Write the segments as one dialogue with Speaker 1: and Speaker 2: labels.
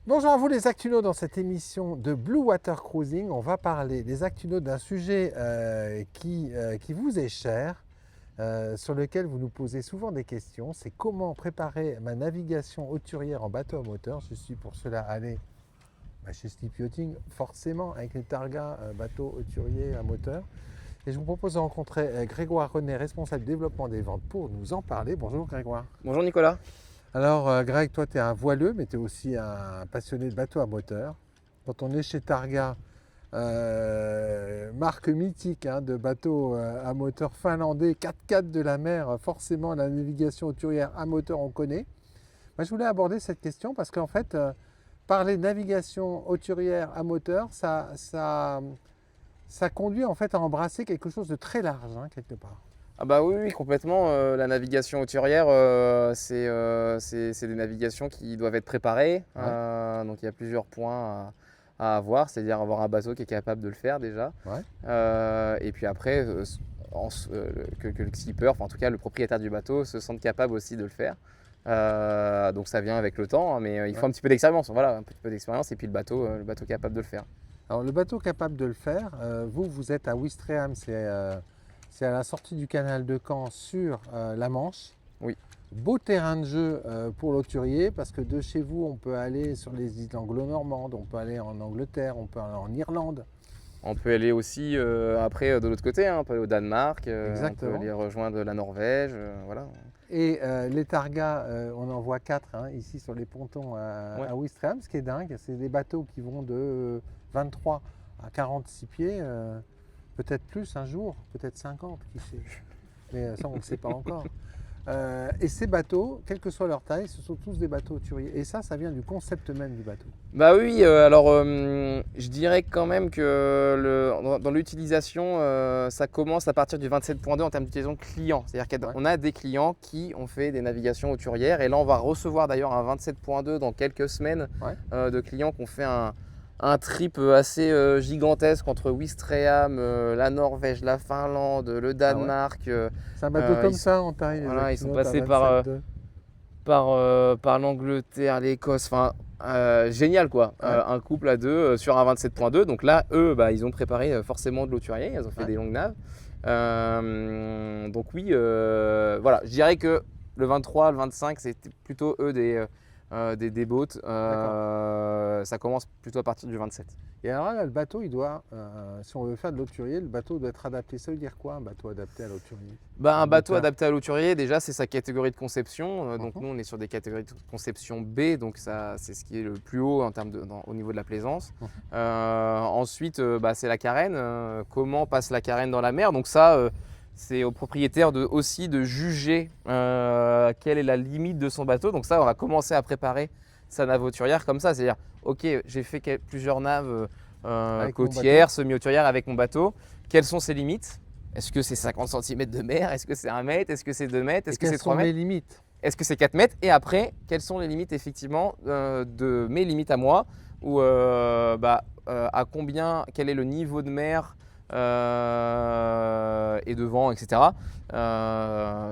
Speaker 1: Bonjour à vous les Actunos, dans cette émission de Blue Water Cruising, on va parler des Actunos d'un sujet qui vous est cher, sur lequel vous nous posez souvent des questions. C'est comment préparer ma navigation hauturière en bateau à moteur. Je suis pour cela allé chez Sleep Yachting, forcément avec les targas bateaux hauturiers à moteur. Et je vous propose de rencontrer Grégoire René, responsable développement des ventes, pour nous en parler. Bonjour Grégoire.
Speaker 2: Bonjour Nicolas.
Speaker 1: Alors Greg, toi tu es un voileux, mais tu es aussi un passionné de bateaux à moteur. Quand on est chez Targa, marque mythique de bateaux à moteur finlandais, 4x4 de la mer, forcément la navigation hauturière à moteur on connaît. Moi, je voulais aborder cette question parce qu'en fait, parler de navigation hauturière à moteur, ça conduit en fait à embrasser quelque chose de très large, quelque part.
Speaker 2: Ah bah oui, complètement. La navigation hauturière, c'est des navigations qui doivent être préparées.
Speaker 1: Ouais,
Speaker 2: Donc il y a plusieurs points à avoir, c'est-à-dire avoir un bateau qui est capable de le faire déjà.
Speaker 1: ouais.
Speaker 2: Et puis après, que le skipper, enfin en tout cas le propriétaire du bateau, se sente capable aussi de le faire. Donc ça vient avec le temps, mais il faut
Speaker 1: Ouais.
Speaker 2: un petit peu d'expérience. Voilà, un petit peu d'expérience et puis le bateau capable de le faire.
Speaker 1: Alors le bateau capable de le faire, vous êtes à Ouistreham, c'est à la sortie du canal de Caen sur la Manche.
Speaker 2: Oui.
Speaker 1: Beau terrain de jeu pour l'hauturier parce que de chez vous, on peut aller sur les îles anglo-normandes, on peut aller en Angleterre, on peut aller en Irlande.
Speaker 2: On peut aller aussi après de l'autre côté, on peut aller au Danemark, on peut
Speaker 1: Exactement.
Speaker 2: aller rejoindre la Norvège, voilà.
Speaker 1: Et les targas, on en voit 4 ici sur les pontons
Speaker 2: Ouais.
Speaker 1: à Ouistreham, ce qui est dingue. C'est des bateaux qui vont de 23 à 46 pieds, peut-être plus un jour, peut-être 50, qui sait. Mais ça, on ne le sait pas encore. Et ces bateaux, quelle que soit leur taille, ce sont tous des bateaux hauturiers. Et ça vient du concept même du bateau.
Speaker 2: Bah oui, alors je dirais quand même que dans l'utilisation, ça commence à partir du 27.2 en termes d'utilisation client. C'est-à-dire
Speaker 1: Ouais.
Speaker 2: qu'on a des clients qui ont fait des navigations hauturières et là on va recevoir d'ailleurs un 27.2 dans quelques semaines
Speaker 1: Ouais.
Speaker 2: de clients qui ont fait un trip assez gigantesque entre Ouistreham, la Norvège, la Finlande, le
Speaker 1: Ah ouais.
Speaker 2: Danemark.
Speaker 1: C'est un bateau comme
Speaker 2: Ils,
Speaker 1: ça en taille, les
Speaker 2: voilà, ils sont
Speaker 1: Aquinotes à
Speaker 2: passés
Speaker 1: 27,2.
Speaker 2: par l'Angleterre, l'Écosse, enfin génial quoi.
Speaker 1: Ouais.
Speaker 2: Un couple à deux sur un 27.2. Donc là, eux, bah, ils ont préparé forcément de l'hauturier, ils ont fait
Speaker 1: Ouais.
Speaker 2: des longues naves. Donc oui, voilà, je dirais que le 23, le 25, c'était plutôt eux des boats. Ça commence plutôt à partir du 27.
Speaker 1: Et alors là, le bateau, il doit, si on veut faire de l'hauturier, le bateau doit être adapté. Ça veut dire quoi, un bateau adapté à l'hauturier?
Speaker 2: Bah, un bateau
Speaker 1: Moteur.
Speaker 2: adapté à l'hauturier, déjà c'est sa catégorie de conception. Donc
Speaker 1: Mhm.
Speaker 2: nous on est sur des catégories de conception B, donc ça c'est ce qui est le plus haut en termes au niveau de la plaisance.
Speaker 1: Mhm.
Speaker 2: Ensuite bah, c'est la carène. Comment passe la carène dans la mer? Donc ça c'est au propriétaire aussi de juger quelle est la limite de son bateau. Donc ça on va commencer à préparer sa nave hauturière comme ça, c'est-à-dire ok j'ai fait plusieurs naves
Speaker 1: Avec mon
Speaker 2: côtières,
Speaker 1: bateau.
Speaker 2: semi-hauturières avec mon bateau. Quelles sont ses limites? Est-ce que c'est 50 cm de mer? Est-ce que c'est 1 mètre? Est-ce que c'est 2 mètres?
Speaker 1: Et
Speaker 2: Est-ce que
Speaker 1: quelles
Speaker 2: c'est 3
Speaker 1: sont mes
Speaker 2: mètres?
Speaker 1: limites?
Speaker 2: Est-ce que c'est 4 mètres? Et après, quelles sont les limites effectivement de mes limites à moi? Ou à combien, quel est le niveau de mer et de vent, etc.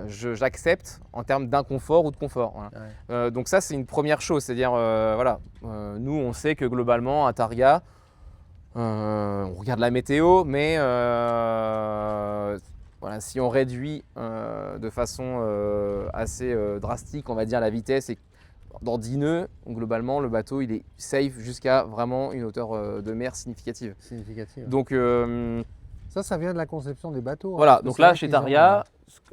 Speaker 2: J'accepte en termes d'inconfort ou de confort. Voilà.
Speaker 1: Ouais.
Speaker 2: Donc ça, c'est une première chose. C'est-à-dire, voilà, nous, on sait que globalement, à Targa, on regarde la météo, mais voilà, si on réduit de façon assez drastique, on va dire, la vitesse, et dans 10 nœuds, globalement, le bateau il est safe jusqu'à vraiment une hauteur de mer significative.
Speaker 1: Significative.
Speaker 2: Donc
Speaker 1: Ça vient de la conception des bateaux.
Speaker 2: voilà,
Speaker 1: Parce que
Speaker 2: donc
Speaker 1: c'est
Speaker 2: là
Speaker 1: vrai
Speaker 2: chez
Speaker 1: qu'ils ont,
Speaker 2: Targa,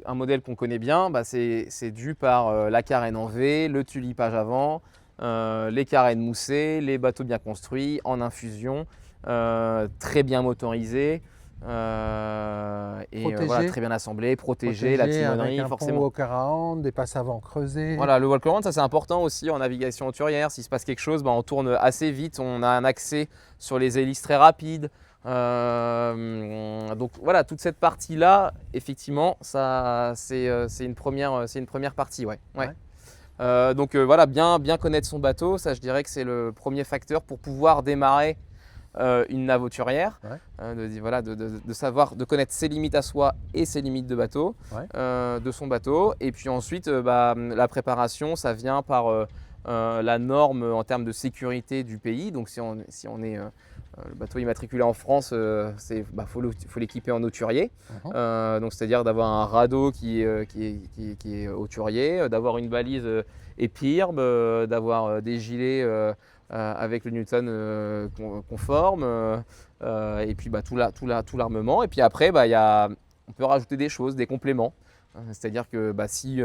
Speaker 2: un modèle qu'on connaît bien, bah, c'est dû par la carène en V, le tulipage avant, les carènes moussées, les bateaux bien construits, en infusion, très bien motorisés et voilà,
Speaker 1: protégés,
Speaker 2: très bien assemblés, protégés, la
Speaker 1: avec
Speaker 2: timonerie
Speaker 1: un pont
Speaker 2: forcément.
Speaker 1: au 40, des passes avant creusées.
Speaker 2: Voilà, le walk around, ça c'est important aussi en navigation hauturière. S'il se passe quelque chose, bah, on tourne assez vite, on a un accès sur les hélices très rapides. Donc voilà, toute cette partie-là, effectivement, ça c'est une première partie, ouais.
Speaker 1: Ouais.
Speaker 2: Donc voilà, bien connaître son bateau, ça je dirais que c'est le premier facteur pour pouvoir démarrer une nave hauturière,
Speaker 1: Ouais.
Speaker 2: de savoir, de connaître ses limites à soi et ses limites de bateau,
Speaker 1: Ouais.
Speaker 2: de son bateau. Et puis ensuite, la préparation, ça vient par la norme en termes de sécurité du pays. Donc si on est le bateau immatriculé en France, faut l'équiper en hauturier. Donc c'est-à-dire d'avoir un radeau qui est hauturier, d'avoir une balise épirbe, d'avoir des gilets avec le Newton conforme, et puis tout l'armement. Et puis après, on peut rajouter des choses, des compléments. C'est-à-dire que si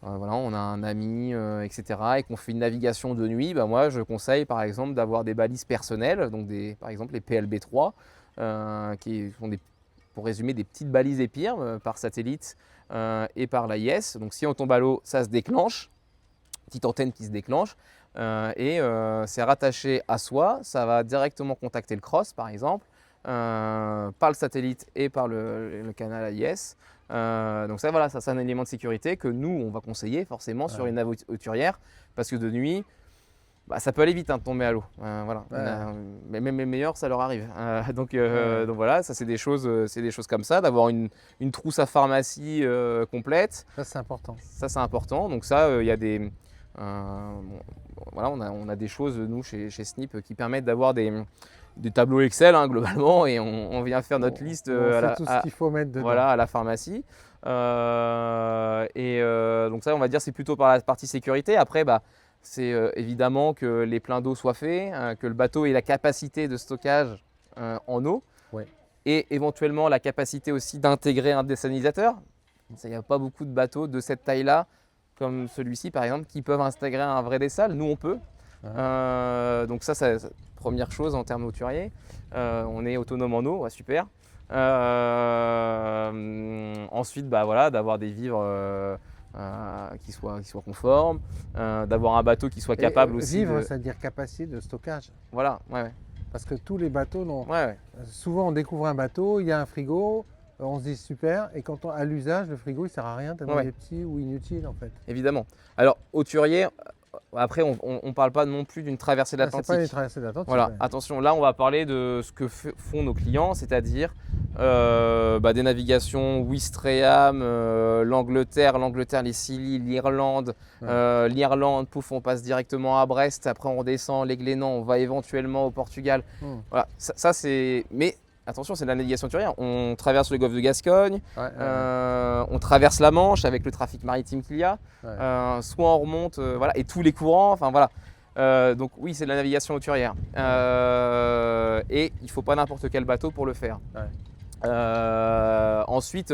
Speaker 2: voilà, on a un ami, etc., et qu'on fait une navigation de nuit, moi je conseille par exemple d'avoir des balises personnelles, donc par exemple les PLB3, qui sont pour résumer des petites balises épires par satellite et par l'AIS. Donc si on tombe à l'eau, ça se déclenche, petite antenne qui se déclenche, et c'est rattaché à soi, ça va directement contacter le cross par exemple, par le satellite et par le canal AIS. Donc ça, voilà, ça c'est un élément de sécurité que nous, on va conseiller forcément sur une nave hauturière, parce que de nuit, ça peut aller vite de tomber à l'eau. Voilà. Mais même les meilleurs, ça leur arrive. Donc voilà, ça c'est des choses comme ça, d'avoir une trousse à pharmacie complète.
Speaker 1: Ça c'est important.
Speaker 2: Ça c'est important. Donc ça, il y a des... voilà, on a des choses, nous, chez Snip, qui permettent d'avoir des tableaux Excel globalement, et on vient faire notre liste
Speaker 1: tout ce qu'il faut mettre dedans.
Speaker 2: Voilà, à la pharmacie. Donc ça, on va dire, c'est plutôt par la partie sécurité. Après, c'est évidemment que les pleins d'eau soient faits, que le bateau ait la capacité de stockage en eau, et éventuellement la capacité aussi d'intégrer un dessalinisateur. Il n'y a pas beaucoup de bateaux de cette taille-là, comme celui-ci par exemple, qui peuvent intégrer un vrai dessal. Nous, on peut. Donc ça, première chose en termes hauturiers, on est autonome en eau, super. Ensuite, voilà, d'avoir des vivres qui soient conformes, d'avoir un bateau qui soit capable aussi
Speaker 1: vivre, c'est-à-dire capacité de stockage.
Speaker 2: Voilà,
Speaker 1: Parce que tous les bateaux n'ont... Souvent, on découvre un bateau, il y a un frigo, on se dit super, et quand à l'usage, le frigo, il ne sert à rien, tellement il est petit ou inutile en fait.
Speaker 2: Évidemment. Alors, hauturier, après, on ne parle pas non plus d'une traversée de l'Atlantique.
Speaker 1: C'est pas une traversée de l'Atlantique.
Speaker 2: Voilà, attention, là, on va parler de ce que font nos clients, c'est-à-dire des navigations Ouistreham, l'Angleterre, les Scilly, l'Irlande. L'Irlande, pouf, on passe directement à Brest, après on redescend les Glénans, on va éventuellement au Portugal. Voilà, ça c'est... Mais attention, c'est de la navigation hauturière. On traverse le golfe de Gascogne, on traverse la Manche avec le trafic maritime qu'il y a, soit on remonte, voilà, et tous les courants, enfin voilà. Donc oui, c'est de la navigation hauturière. Et il ne faut pas n'importe quel bateau pour le faire. Ensuite,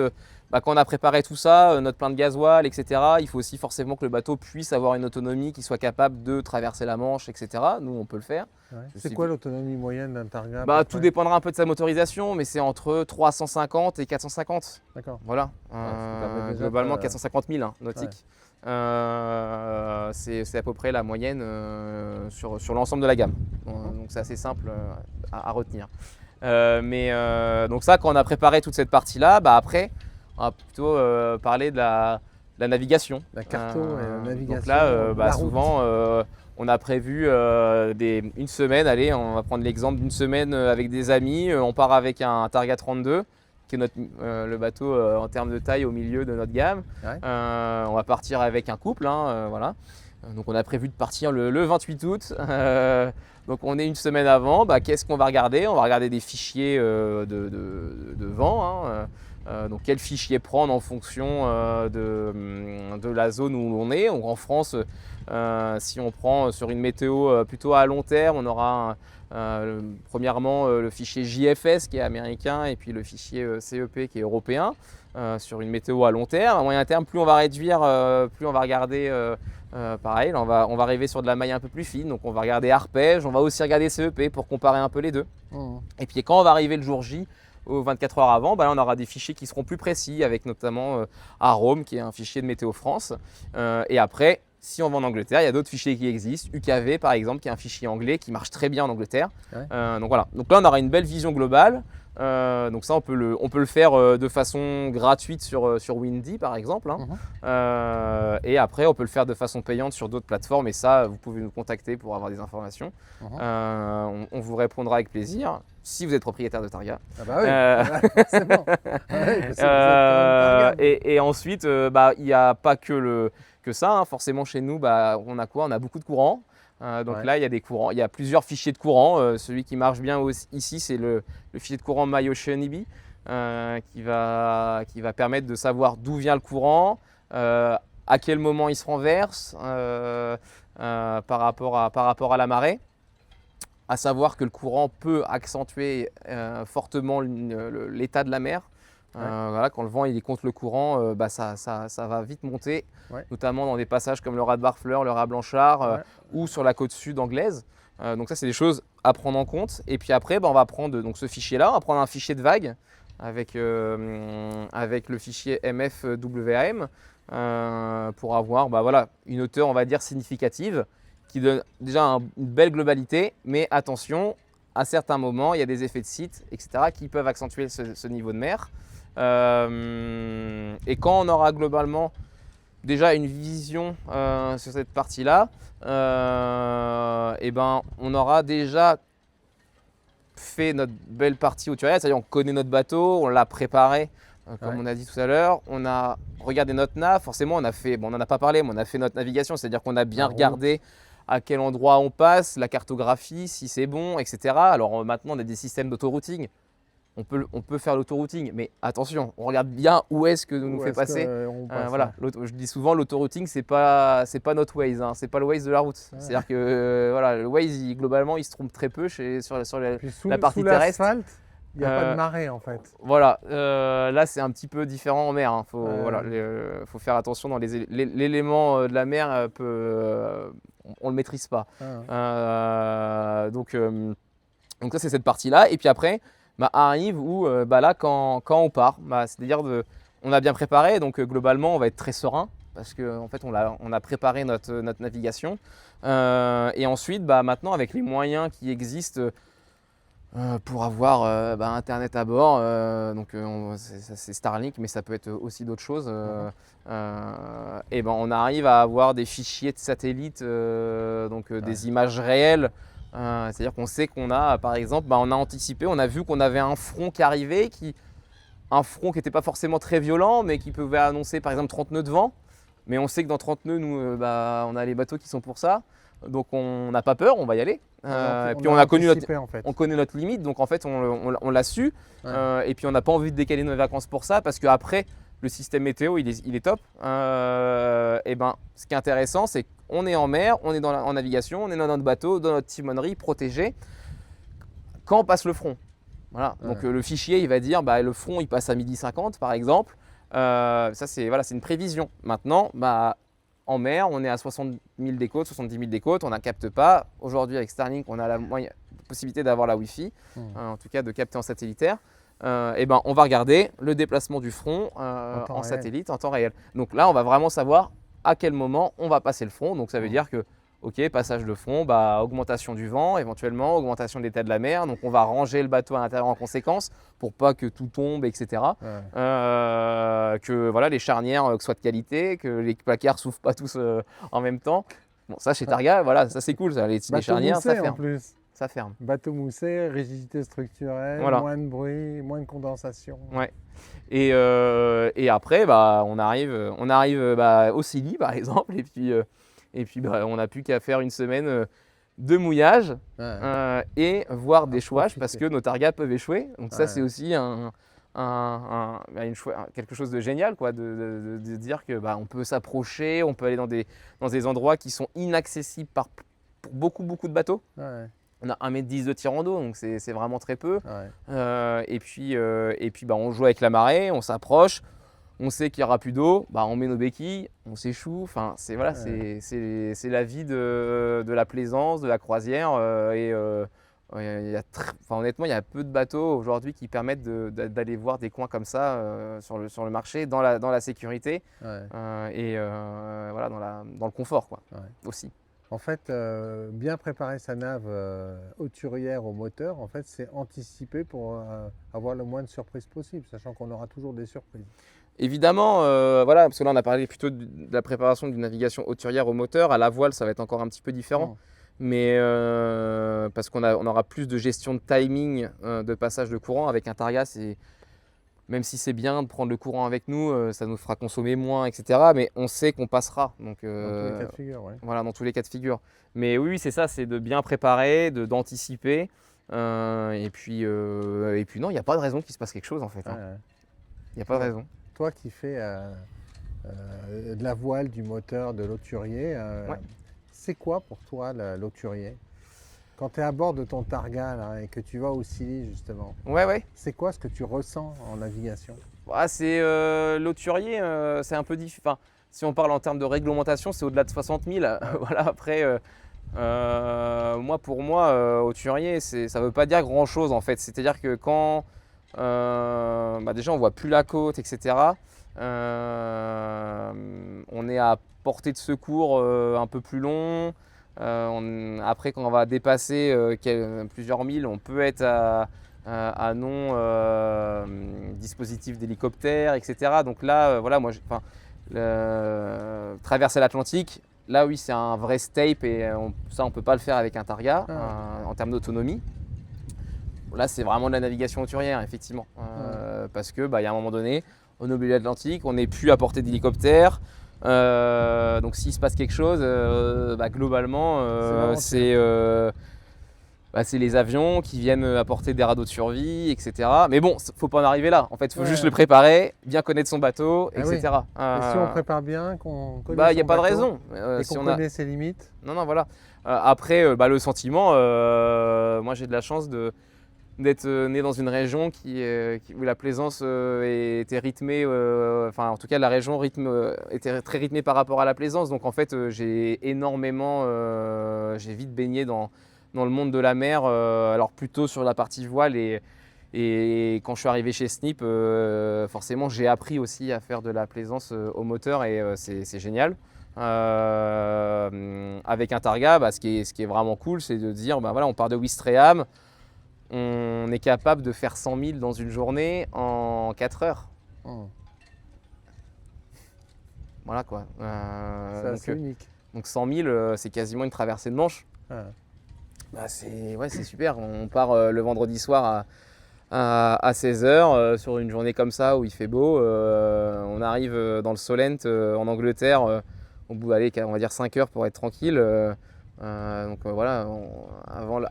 Speaker 2: quand on a préparé tout ça, notre plein de gasoil, etc., il faut aussi forcément que le bateau puisse avoir une autonomie qui soit capable de traverser la Manche, etc. Nous, on peut le faire.
Speaker 1: C'est quoi l'autonomie moyenne d'un Targa?
Speaker 2: Tout dépendra un peu de sa motorisation, mais c'est entre 350 et 450.
Speaker 1: D'accord.
Speaker 2: Voilà. Globalement, 450 000 nautiques. C'est à peu près la moyenne sur l'ensemble de la gamme. Donc c'est assez simple à retenir. Donc ça, quand on a préparé toute cette partie-là, après, on va plutôt parler de la navigation.
Speaker 1: La carto et la navigation.
Speaker 2: Donc là, souvent, on a prévu une semaine. Allez, on va prendre l'exemple d'une semaine avec des amis. On part avec un Targa 32, qui est le bateau en termes de taille au milieu de notre gamme. On va partir avec un couple, voilà. Donc on a prévu de partir le 28 août. Donc on est une semaine avant. Qu'est-ce qu'on va regarder? On va regarder des fichiers de vent. Donc quel fichier prendre en fonction de la zone où on est. Donc en France, si on prend sur une météo plutôt à long terme, on aura premièrement le fichier JFS qui est américain, et puis le fichier CEP qui est européen, sur une météo à long terme. À moyen terme, plus on va réduire, plus on va regarder pareil, là, on va arriver sur de la maille un peu plus fine, donc on va regarder arpège, on va aussi regarder CEP pour comparer un peu les deux. Et puis quand on va arriver le jour J, aux 24 heures avant, là, on aura des fichiers qui seront plus précis, avec notamment Arome qui est un fichier de Météo France. Et après, si on va en Angleterre, il y a d'autres fichiers qui existent, UKV par exemple, qui est un fichier anglais qui marche très bien en Angleterre. Donc voilà, donc là on aura une belle vision globale. Donc ça on peut le faire de façon gratuite sur Windy par exemple, et après on peut le faire de façon payante sur d'autres plateformes, et ça vous pouvez nous contacter pour avoir des informations. On vous répondra avec plaisir si vous êtes propriétaire de Targa.
Speaker 1: C'est bon.
Speaker 2: Et ensuite il n'y a pas que que ça, hein. Forcément, chez nous, bah, on a quoi? On a beaucoup de courants. Donc
Speaker 1: Ouais.
Speaker 2: là, il y a des courants. Il y a plusieurs fichiers de courant. Celui qui marche bien ici, c'est le fichier de courant MyOceanEB qui va permettre de savoir d'où vient le courant, à quel moment il se renverse par rapport à la marée. À savoir que le courant peut accentuer fortement l'état de la mer. Voilà, quand le vent il est contre le courant, bah, ça va vite monter, notamment dans des passages comme le raz de Barfleur, le raz Blanchard ou sur la côte sud anglaise. Donc ça, c'est des choses à prendre en compte. Et puis après, bah, on va prendre donc, ce fichier-là, on va prendre un fichier de vague avec le fichier MFWAM pour avoir bah, voilà, une hauteur, on va dire, significative qui donne déjà une belle globalité, mais attention, à certains moments, il y a des effets de site, etc., qui peuvent accentuer ce niveau de mer. Et quand on aura globalement déjà une vision sur cette partie-là, et ben, on aura déjà fait notre belle partie hauturière, c'est-à-dire on connaît notre bateau, on l'a préparé, comme on a dit tout à l'heure, on a regardé notre nav, forcément on a fait, bon on n'en a pas parlé, mais on a fait notre navigation, c'est-à-dire qu'on a bien regardé à quel endroit on passe, la cartographie, si c'est bon, etc. Alors maintenant on a des systèmes d'autorouting, on peut faire l'autorouting, mais attention, on regarde bien où est-ce que nous fait passer. Voilà, je dis souvent l'autorouting c'est pas notre Waze, hein, c'est pas le Waze de la route. C'est-à-dire que voilà, le Waze globalement il se trompe très peu sur la partie terrestre.
Speaker 1: Il n'y a pas de marée en fait.
Speaker 2: Voilà, là c'est un petit peu différent en mer. Hein. Faut faire attention dans l'élément de la mer, on ne le maîtrise pas. Donc ça c'est cette partie-là. Et puis après, bah, arrive où bah, là quand on part, bah, c'est-à-dire on a bien préparé, donc globalement on va être très serein parce qu'en en fait on a préparé notre navigation. Et ensuite, bah, maintenant avec les moyens qui existent, pour avoir bah, Internet à bord, donc c'est Starlink, mais ça peut être aussi d'autres choses. Et ben on arrive à avoir des fichiers de satellites, des images réelles. C'est-à-dire qu'on sait qu'on a, par exemple, bah, on a anticipé, on a vu qu'on avait un front qui arrivait, un front qui n'était pas forcément très violent, mais qui pouvait annoncer par exemple 30 nœuds de vent. Mais on sait que dans 30 nœuds, nous, bah, on a les bateaux qui sont pour ça. Donc on n'a pas peur, on va y aller. Et puis on connaît notre limite, donc en fait on l'a su. Et puis on n'a pas envie de décaler nos vacances pour ça, parce qu'après le système météo il est top. Et ben ce qui est intéressant, c'est qu'on est en mer, on est en navigation, on est dans notre bateau, dans notre timonerie, protégé. Quand on passe le front, voilà. Donc le fichier il va dire bah, le front il passe à 12h50 par exemple. Ça c'est une prévision. Maintenant, bah, en mer, on est à 60 000 des côtes, 70 000 des côtes, on ne capte pas. Aujourd'hui, avec Starlink, on a la possibilité d'avoir la Wi-Fi, en tout cas de capter en satellitaire. Et ben, on va regarder le déplacement du front en satellite, en temps réel. Donc là, on va vraiment savoir à quel moment on va passer le front. Donc ça veut dire que, ok, passage de front, bah, augmentation du vent, éventuellement, augmentation de l'état de la mer. Donc on va ranger le bateau à l'intérieur en conséquence pour pas que tout tombe, etc. Que voilà, les charnières soient de qualité, que les placards s'ouvrent pas tous en même temps. Bon, ça chez Targa, voilà, ça c'est cool. Ça, les charnières, ça ferme.
Speaker 1: En plus.
Speaker 2: Ça ferme.
Speaker 1: Bateau moussé, rigidité structurelle, moins de bruit, moins de condensation.
Speaker 2: Ouais. Et après, bah, on arrive bah, au Scilly par exemple, et puis bah, on n'a plus qu'à faire une semaine de mouillage et voir d'échouage parce que nos targas peuvent échouer. Donc ça c'est aussi quelque chose de génial, quoi, de dire que bah, on peut s'approcher, on peut aller dans des endroits qui sont inaccessibles pour beaucoup de bateaux. On a 1,10 m de tirant d'eau, donc c'est vraiment très peu. Et puis bah, on joue avec la marée, on s'approche, on sait qu'il n'y aura plus d'eau, bah, on met nos béquilles, on s'échoue. Enfin, c'est la vie de la plaisance, de la croisière. Honnêtement, il y a peu de bateaux aujourd'hui qui permettent d'aller voir des coins comme ça sur le marché, dans la sécurité et voilà, dans le confort, quoi, aussi.
Speaker 1: En fait, bien préparer sa nave hauturière au moteur, en fait, c'est anticiper pour avoir le moins de surprises possible, sachant qu'on aura toujours des surprises.
Speaker 2: Évidemment, voilà, parce que là on a parlé plutôt de la préparation d'une navigation hauturière au moteur. À la voile, ça va être encore un petit peu différent. Mais parce qu'on aura plus de gestion de timing de passage de courant. Avec un Targa, même si c'est bien de prendre le courant avec nous, ça nous fera consommer moins, etc. Mais on sait qu'on passera. Donc,
Speaker 1: Dans tous les cas de figure, ouais.
Speaker 2: voilà, dans tous les cas de figure. Mais oui, c'est ça, c'est de bien préparer, d'anticiper. Et puis non, il n'y a pas de raison qu'il se passe quelque chose en fait.
Speaker 1: Ouais.
Speaker 2: Il n'y a pas de raison.
Speaker 1: Toi qui fais de la voile, du moteur, de l'hauturier,
Speaker 2: Ouais.
Speaker 1: c'est quoi pour toi l'hauturier? Quand tu es à bord de ton Targa là, et que tu vas au Scilly justement,
Speaker 2: Ouais.
Speaker 1: c'est quoi ce que tu ressens en navigation?
Speaker 2: Ah, c'est l'hauturier, c'est un peu différent. Enfin, si on parle en termes de réglementation, c'est au-delà de 60 000. Voilà, après, pour moi, hauturier, ça ne veut pas dire grand-chose en fait. C'est-à-dire que quand déjà on voit plus la côte, etc. On est à portée de secours un peu plus long. Après, quand on va dépasser plusieurs milles, on peut être à non dispositif d'hélicoptère, etc. Donc là, voilà, traverser l'Atlantique, là oui, c'est un vrai steak et ça, on ne peut pas le faire avec un Targa en termes d'autonomie. Là, c'est vraiment de la navigation hauturière, effectivement. Parce que, y a un moment donné, on est au milieu de l'Atlantique, on n'est plus à portée d'hélicoptère. Donc, s'il se passe quelque chose, globalement, c'est les avions qui viennent apporter des radeaux de survie, etc. Mais bon, il ne faut pas en arriver là. En fait, il faut juste le préparer, bien connaître son bateau, etc.
Speaker 1: Et si on prépare bien, qu'on connaît
Speaker 2: il n'y a pas de raison.
Speaker 1: et qu'on connaît ses limites.
Speaker 2: Non, voilà. Après, le sentiment, moi j'ai de la chance d'être né dans une région où la plaisance était rythmée, en tout cas la région était très rythmée par rapport à la plaisance. Donc en fait, j'ai vite baigné dans le monde de la mer, alors plutôt sur la partie voile. Et quand je suis arrivé chez Snip, forcément j'ai appris aussi à faire de la plaisance au moteur et c'est génial. Avec un Targa, ce qui est vraiment cool, c'est de dire, on part de Ouistreham, on est capable de faire 100 000 dans une journée en 4 heures. Voilà quoi.
Speaker 1: C'est assez unique.
Speaker 2: Donc 100 000, c'est quasiment une traversée de Manche. C'est super. On part le vendredi soir à 16 h sur une journée comme ça où il fait beau. On arrive dans le Solent en Angleterre au bout, on va dire 5 heures pour être tranquille. Voilà,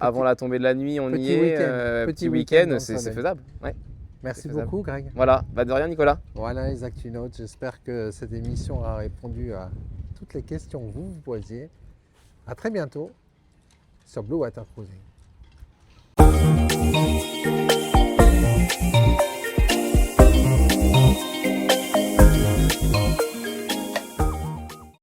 Speaker 2: avant la tombée de la nuit, on y est. Petit week-end, c'est faisable. Ouais.
Speaker 1: Merci beaucoup, Greg.
Speaker 2: Voilà, de rien, Nicolas.
Speaker 1: Voilà les Actunautes. J'espère que cette émission a répondu à toutes les questions que vous vous posiez. À très bientôt sur Blue Water Cruising.